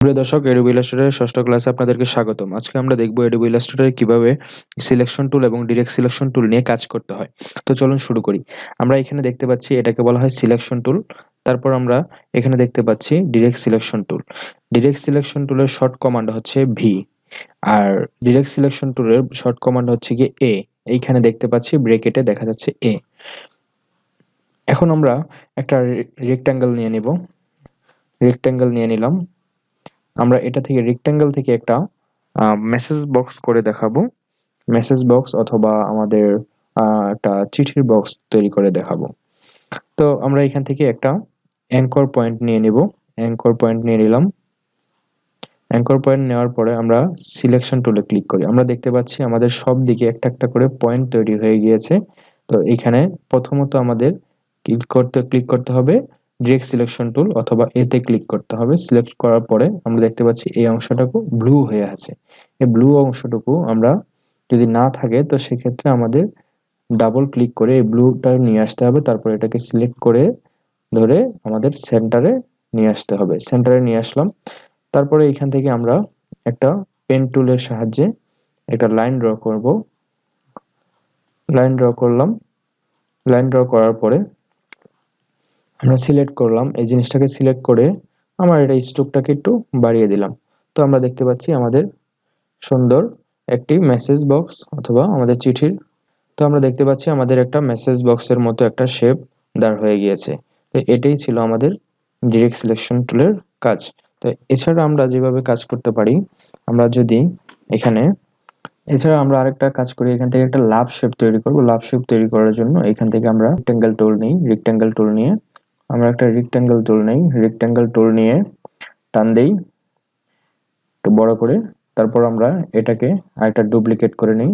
প্রিয় দর্শক, Adobe Illustrator এর ষষ্ঠ ক্লাসে আপনাদেরকে স্বাগতম। আজকে আমরা দেখব Adobe Illustrator এ কিভাবে সিলেকশন টুল এবং ডিরেক্ট সিলেকশন টুল নিয়ে কাজ করতে হয়। তো চলুন শুরু করি। আমরা এখানে দেখতে পাচ্ছি এটাকে বলা হয় সিলেকশন টুল। তারপর আমরা এখানে দেখতে পাচ্ছি direct selection tool. Direct selection টুলের শর্ট কমান্ড হচ্ছে ভি, আর ডিরেক্ট সিলেকশন টুলের শর্ট কমান্ড হচ্ছে গিয়ে এ। এইখানে দেখতে পাচ্ছি ব্র্যাকেটে দেখা যাচ্ছে এ। এখন আমরা একটা রেক্ট্যাঙ্গেল নিয়ে নিব। রেক্ট্যাঙ্গেল নিয়ে নিলাম। আমরা এটা থেকে রেক্ট্যাঙ্গেল থেকে একটা মেসেজ বক্স করে দেখাবো। মেসেজ বক্স অথবা আমাদের একটা চিঠির বক্স তৈরি করে দেখাবো। তো আমরা এখান থেকে একটা অ্যাঙ্কর পয়েন্ট নিয়ে নিব। অ্যাঙ্কর পয়েন্ট নিয়ে নিলাম। অ্যাঙ্কর পয়েন্ট নেওয়ার পরে আমরা সিলেকশন টুলে ক্লিক করি। আমরা দেখতে পাচ্ছি আমাদের সব দিকে একটা একটা করে পয়েন্ট তৈরি হয়ে গিয়েছে। তো এখানে প্রথমত আমাদের ক্লিক করতে হবে ডিরেক্ট সিলেকশন টুল অথবা এতে ক্লিক করতে হবে। সিলেক্ট করার পরে আমরা দেখতে পাচ্ছি এই অংশটুকু ব্লু হয়ে আছে। এই ব্লু অংশটুকু আমরা যদি না থাকে তো সেক্ষেত্রে আমাদের ডাবল ক্লিক করে এই ব্লুটা নিয়ে আসতে হবে। তারপর এটাকে সিলেক্ট করে ধরে আমাদের সেন্টারে নিয়ে আসতে হবে। সেন্টারে নিয়ে আসলাম। তারপরে এখান থেকে আমরা একটা পেন টুলের সাহায্যে একটা লাইন ড্র করব। লাইন ড্র করলাম। লাইন ড্র করার পরে আমরা সিলেক্ট করলাম। এই জিনিসটাকে সিলেক্ট করে আমার এটা স্ট্রোকটাকে একটু বাড়িয়ে দিলাম। তো আমরা দেখতে পাচ্ছি আমাদের সুন্দর একটি মেসেজ বক্স অথবা আমাদের চিঠির। তো আমরা দেখতে পাচ্ছি আমাদের একটা মেসেজ বক্সের মতো একটা শেপ দাঁড় হয়ে গিয়েছে। তো এটাই ছিল আমাদের ডিরেক্ট সিলেকশন টুলের কাজ। তো এছাড়া আমরা যেভাবে কাজ করতে পারি, আমরা যদি এখানে এছাড়া আমরা আরেকটা কাজ করি, এখান থেকে একটা লাভ শেপ তৈরি করব। লাভ শেপ তৈরি করার জন্য এখান থেকে আমরা রেক্ট্যাঙ্গেল টুল নিই। রেক্ট্যাঙ্গেল টুল নিয়ে আমরা একটা রেক্ট্যাঙ্গেল টুল নিই। রেক্ট্যাঙ্গেল টুল নিয়ে টান দেই একটু বড় করে। তারপর আমরা এটাকে আরেকটা ডুপ্লিকেট করে নিই।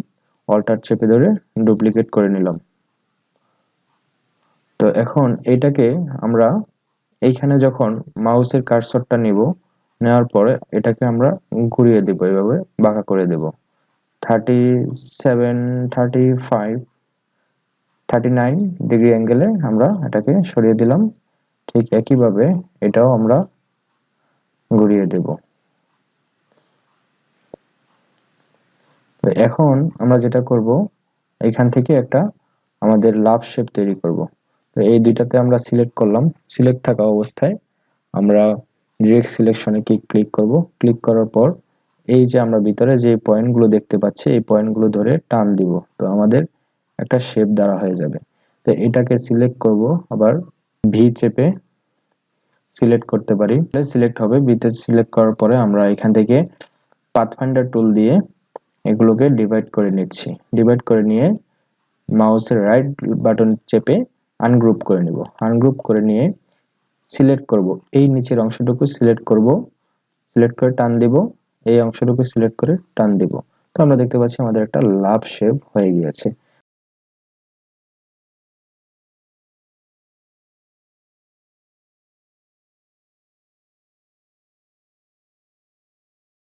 অল্টার চেপে ধরে ডুপ্লিকেট করে নিলাম। তো এখন এটাকে আমরা এইখানে যখন মাউসের কার্সরটা নিব, নেওয়ার পরে এটাকে আমরা ঘুরিয়ে দেব, এভাবে বাঁকা করে দেব 37, 35, 39 ডিগ্রি অ্যাঙ্গেলে আমরা এটাকে সরিয়ে দিলাম। ঠিক একইভাবে এটাও আমরা ঘুরিয়ে দেব। তো এখন আমরা যেটা করব, এখান থেকে একটা আমাদের লাভ শেপ তৈরি করব। তো এই দুইটাতে আমরা সিলেক্ট করলাম। সিলেক্ট থাকা অবস্থায় আমরা ডিরেক্ট সিলেকশনে ক্লিক করব। ক্লিক করার পর এই যে আমরা ভিতরে যে পয়েন্টগুলো দেখতে পাচ্ছি এই পয়েন্টগুলো ধরে টান দিব। তো আমাদের একটা শেপ দ্বারা হয়ে যাবে। তো এটাকে সিলেক্ট করব, আবার ভি চেপে সিলেক্ট করতে পারি, সিলেক্ট হবে। ভিতে সিলেক্ট করার পরে আমরা এখান থেকে পাথফাইন্ডার টুল দিয়ে এগুলোকে ডিভাইড করে নিচ্ছি। ডিভাইড করে নিয়ে মাউসের রাইট বাটন চেপে আনগ্রুপ করে নিব। আনগ্রুপ করে নিয়ে সিলেক্ট করব, এই নিচের অংশটুকু সিলেক্ট করব। সিলেক্ট করে টান দিব, এই অংশটুকু সিলেক্ট করে টান দিব। তো আমরা দেখতে পাচ্ছি আমাদের একটা লাভ শেপ হয়ে গিয়েছে।